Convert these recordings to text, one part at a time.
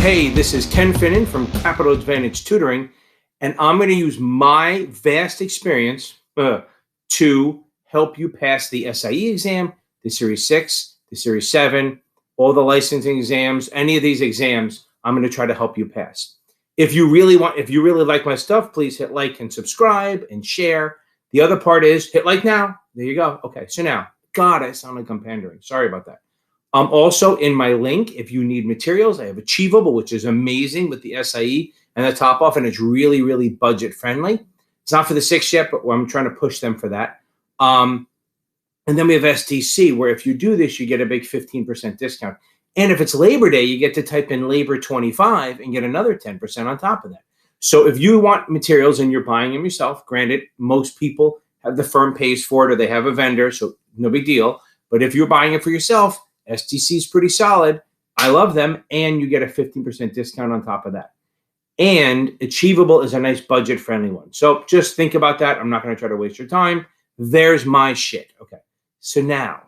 Hey, this is Ken Finnan from Capital Advantage Tutoring, and I'm going to use my vast experience to help you pass the SIE exam, the Series 6, the Series 7, all the licensing exams, any of these exams, I'm going to try to help you pass. If you really like my stuff, please hit like and subscribe and share. The other part is hit like now. There you go. Okay, so now, God, I sound like I'm pandering. Sorry about that. Also in my link, if you need materials, I have Achievable, which is amazing with the SIE and the top off, and it's really, really budget friendly. It's not for the 6 yet, but I'm trying to push them for that. And then we have STC, where if you do this, you get a big 15% discount. And if it's Labor Day, you get to type in Labor 25 and get another 10% on top of that. So if you want materials and you're buying them yourself, granted, most people have the firm pays for it or they have a vendor, so no big deal. But if you're buying it for yourself, STC is pretty solid. I love them. And you get a 15% discount on top of that. And Achievable is a nice budget-friendly one. So just think about that. I'm not going to try to waste your time. There's my shit. Okay. So now,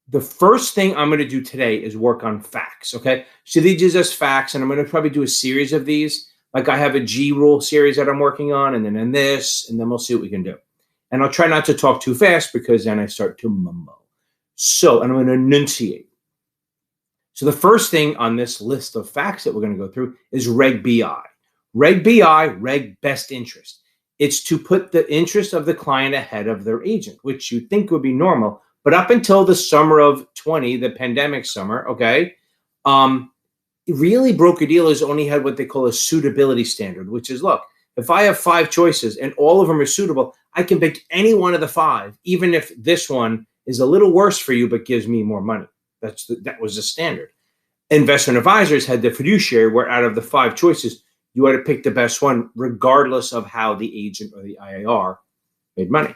the first thing I'm going to do today is work on facts. Okay. So these are just facts, and I'm going to probably do a series of these. Like I have a G rule series that I'm working on, and then in this, and then we'll see what we can do. And I'll try not to talk too fast because then I start to mumble. So, and I'm going to enunciate. So the first thing on this list of facts that we're going to go through is Reg BI. Reg BI, Reg Best Interest. It's to put the interest of the client ahead of their agent, which you think would be normal. But up until the summer of 20, the pandemic summer, okay, really broker-dealers only had what they call a suitability standard, which is, look, if I have 5 choices and all of them are suitable, I can pick any one of the 5, even if this one is a little worse for you, but gives me more money. That was the standard. Investment advisors had the fiduciary, where out of the 5 choices, you had to pick the best one, regardless of how the agent or the IAR made money.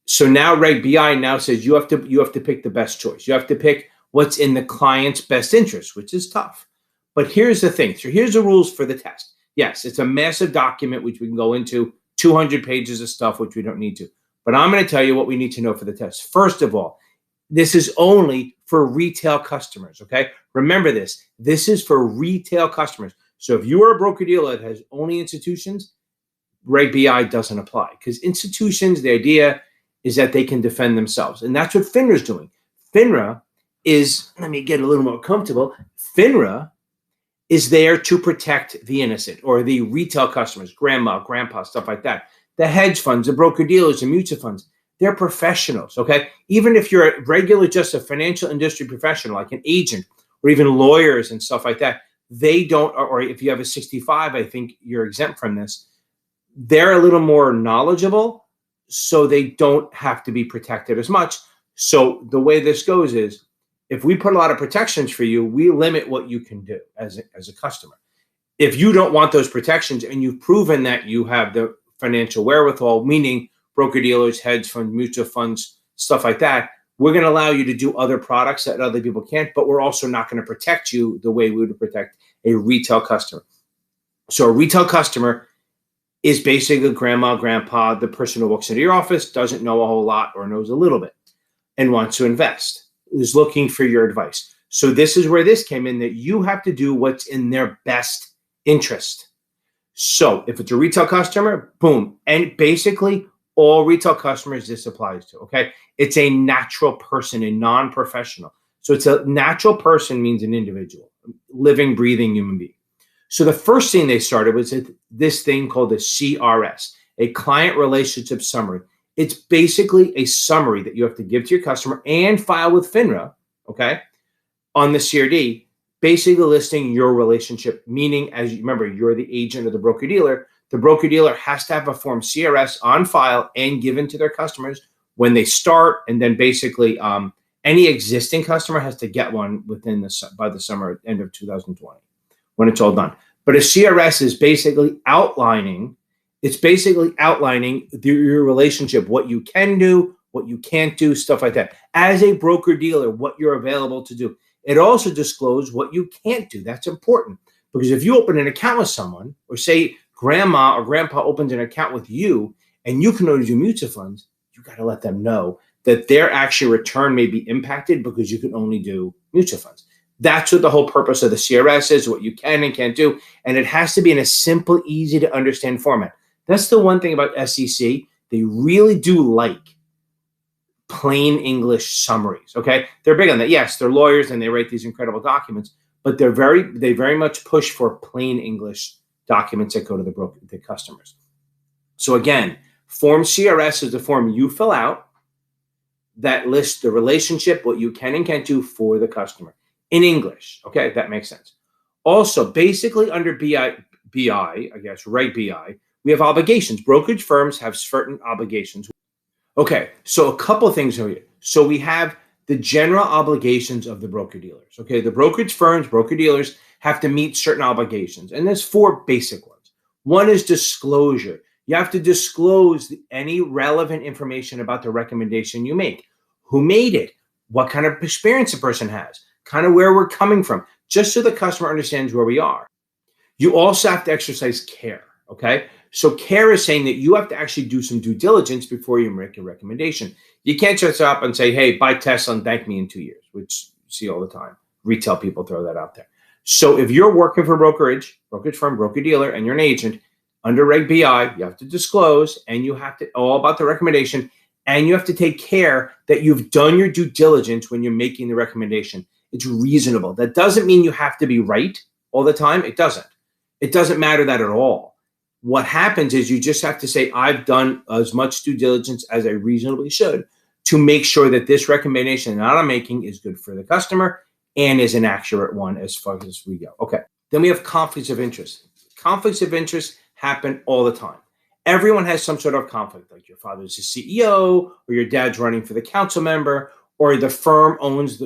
So now Reg BI now says you have to pick the best choice. You have to pick what's in the client's best interest, which is tough. But here's the thing. So here's the rules for the test. Yes, it's a massive document, which we can go into, 200 pages of stuff, which we don't need to. But I'm going to tell you what we need to know for the test. First of all, this is only for retail customers, okay? Remember this. This is for retail customers. So if you are a broker-dealer that has only institutions, Reg BI doesn't apply. Because institutions, the idea is that they can defend themselves. And that's what FINRA is doing. FINRA is, let me get a little more comfortable, FINRA is there to protect the innocent or the retail customers, grandma, grandpa, stuff like that. The hedge funds, the broker-dealers, the mutual funds, they're professionals, okay? Even if you're a regular, just a financial industry professional, like an agent or even lawyers and stuff like that, they don't, or if you have a 65, I think you're exempt from this. They're a little more knowledgeable, so they don't have to be protected as much. So the way this goes is, if we put a lot of protections for you, we limit what you can do as a customer. If you don't want those protections and you've proven that you have the financial wherewithal, meaning broker-dealers, hedge funds, mutual funds, stuff like that, we're going to allow you to do other products that other people can't, but we're also not going to protect you the way we would protect a retail customer. So a retail customer is basically grandma, grandpa, the person who walks into your office, doesn't know a whole lot or knows a little bit and wants to invest, is looking for your advice. So this is where this came in, that you have to do what's in their best interest. So if it's a retail customer, boom. And basically all retail customers this applies to, okay? It's a natural person, a non-professional. So it's a natural person means an individual, living, breathing human being. So the first thing they started was this thing called a CRS, a client relationship summary. It's basically a summary that you have to give to your customer and file with FINRA, okay, on the CRD, basically listing your relationship, meaning, as you remember, you're the agent of the broker-dealer. The broker-dealer has to have a form CRS on file and given to their customers when they start, and then basically any existing customer has to get one by the summer, end of 2020, when it's all done. But a CRS is basically outlining your relationship, what you can do, what you can't do, stuff like that. As a broker-dealer, what you're available to do. It also discloses what you can't do. That's important, because if you open an account with someone, or say grandma or grandpa opens an account with you, and you can only do mutual funds, you got to let them know that their actual return may be impacted because you can only do mutual funds. That's what the whole purpose of the CRS is, what you can and can't do. And it has to be in a simple, easy to understand format. That's the one thing about SEC. They really do like plain English summaries. Okay. They're big on that. Yes, they're lawyers and they write these incredible documents, but they very much push for plain English documents that go to the customers. So again, Form CRS is the form you fill out that lists the relationship, what you can and can't do for the customer in English. Okay, that makes sense. Also, basically under BI, I guess, Reg BI, we have obligations. Brokerage firms have certain obligations. Okay, so a couple things here. So we have the general obligations of the broker-dealers. Okay, the brokerage firms, broker-dealers have to meet certain obligations. And there's 4 basic ones. One is disclosure. You have to disclose any relevant information about the recommendation you make. Who made it? What kind of experience the person has? Kind of where we're coming from, just so the customer understands where we are. You also have to exercise care, okay? So care is saying that you have to actually do some due diligence before you make a recommendation. You can't just up and say, hey, buy Tesla and thank me in 2 years, which you see all the time. Retail people throw that out there. So if you're working for brokerage firm, broker-dealer, and you're an agent, under Reg BI, you have to disclose, and you have to all about the recommendation, and you have to take care that you've done your due diligence when you're making the recommendation. It's reasonable. That doesn't mean you have to be right all the time. It doesn't. It doesn't matter that at all. What happens is you just have to say, I've done as much due diligence as I reasonably should to make sure that this recommendation that I'm making is good for the customer and is an accurate one as far as we go. Okay. Then we have conflicts of interest. Conflicts of interest happen all the time. Everyone has some sort of conflict, like your father's a CEO, or your dad's running for the council member, or the firm owns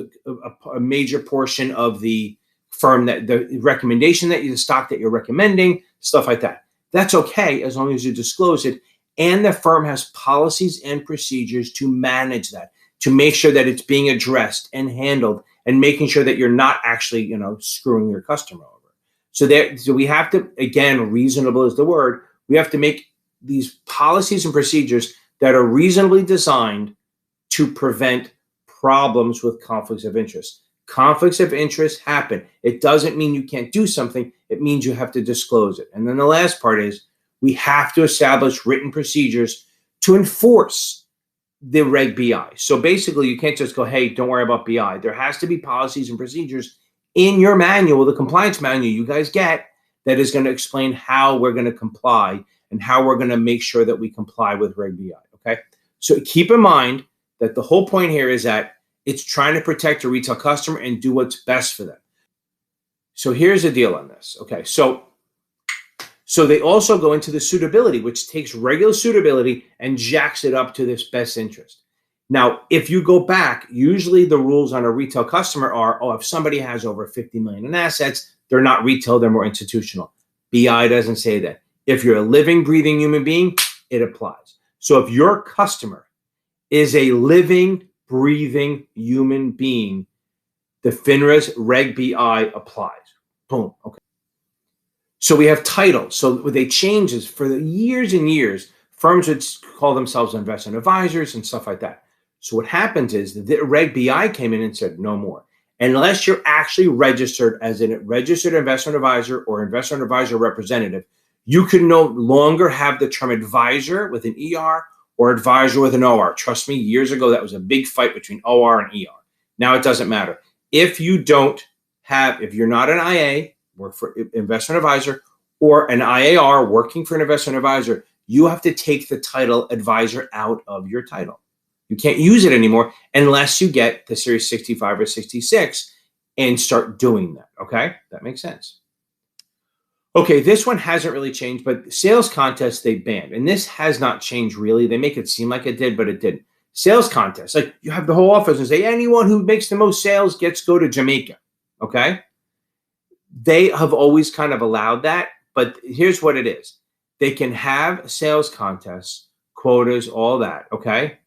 a major portion of the firm, that the recommendation that the stock that you're recommending, stuff like that. That's okay as long as you disclose it. And the firm has policies and procedures to manage that, to make sure that it's being addressed and handled, and making sure that you're not actually, screwing your customer over. So we have to, again, reasonable is the word. We have to make these policies and procedures that are reasonably designed to prevent problems with conflicts of interest. Conflicts of interest happen. It doesn't mean you can't do something. It means you have to disclose it. And then the last part is we have to establish written procedures to enforce the Reg BI. So basically, you can't just go, hey, don't worry about BI. There has to be policies and procedures in your manual, the compliance manual you guys get, that is going to explain how we're going to comply and how we're going to make sure that we comply with Reg BI, okay? So keep in mind that the whole point here is that it's trying to protect a retail customer and do what's best for them. So here's the deal on this, okay? So they also go into the suitability, which takes regular suitability and jacks it up to this best interest. Now, if you go back, usually the rules on a retail customer are, if somebody has over 50 million in assets, they're not retail, they're more institutional. BI doesn't say that. If you're a living, breathing human being, it applies. So if your customer is a living, breathing human being, the FINRA's Reg BI applies. Boom. Okay. So we have titles. So what they change is, for the years and years, firms would call themselves investment advisors and stuff like that. So what happens is the Reg BI came in and said, no more. Unless you're actually registered as a registered investment advisor or investment advisor representative, you can no longer have the term advisor with an ER or advisor with an OR. Trust me, years ago, that was a big fight between OR and ER. Now it doesn't matter. If you're not an IA, work for investment advisor, or an IAR working for an investment advisor, you have to take the title advisor out of your title. You can't use it anymore unless you get the Series 65 or 66 and start doing that, okay? That makes sense. Okay, this one hasn't really changed, but sales contests they banned. And this has not changed really. They make it seem like it did, but it didn't. Sales contests, like you have the whole office and say, anyone who makes the most sales gets to go to Jamaica, okay? They have always kind of allowed that, but here's what it is. They can have sales contests, quotas, all that, okay?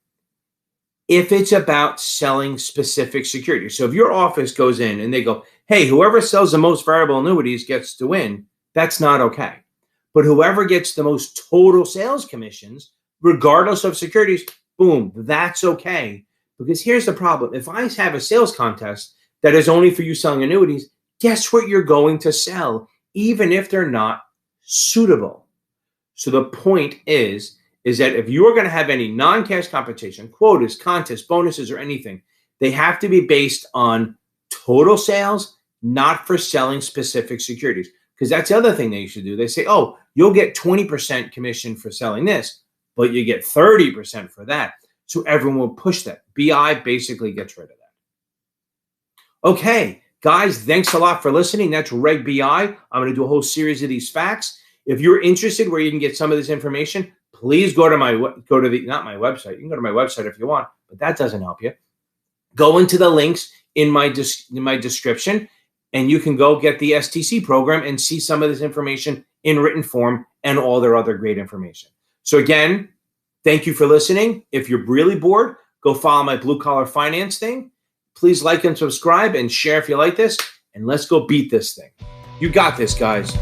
If it's about selling specific securities. So if your office goes in and they go, hey, whoever sells the most variable annuities gets to win, that's not okay. But whoever gets the most total sales commissions, regardless of securities, boom, that's okay. Because here's the problem. If I have a sales contest that is only for you selling annuities, guess what you're going to sell, even if they're not suitable. So the point is that if you're going to have any non-cash compensation, quotas, contests, bonuses, or anything, they have to be based on total sales, not for selling specific securities. Because that's the other thing they should do. They say, oh, you'll get 20% commission for selling this, but you get 30% for that. So everyone will push that. BI basically gets rid of that. Okay, guys, thanks a lot for listening. That's Reg BI. I'm going to do a whole series of these facts. If you're interested where you can get some of this information, please go to not my website. You can go to my website if you want, but that doesn't help you. Go into the links in my description, and you can go get the STC program and see some of this information in written form and all their other great information. So again, thank you for listening. If you're really bored, go follow my Blue Collar Finance thing. Please like and subscribe and share if you like this, and let's go beat this thing. You got this, guys.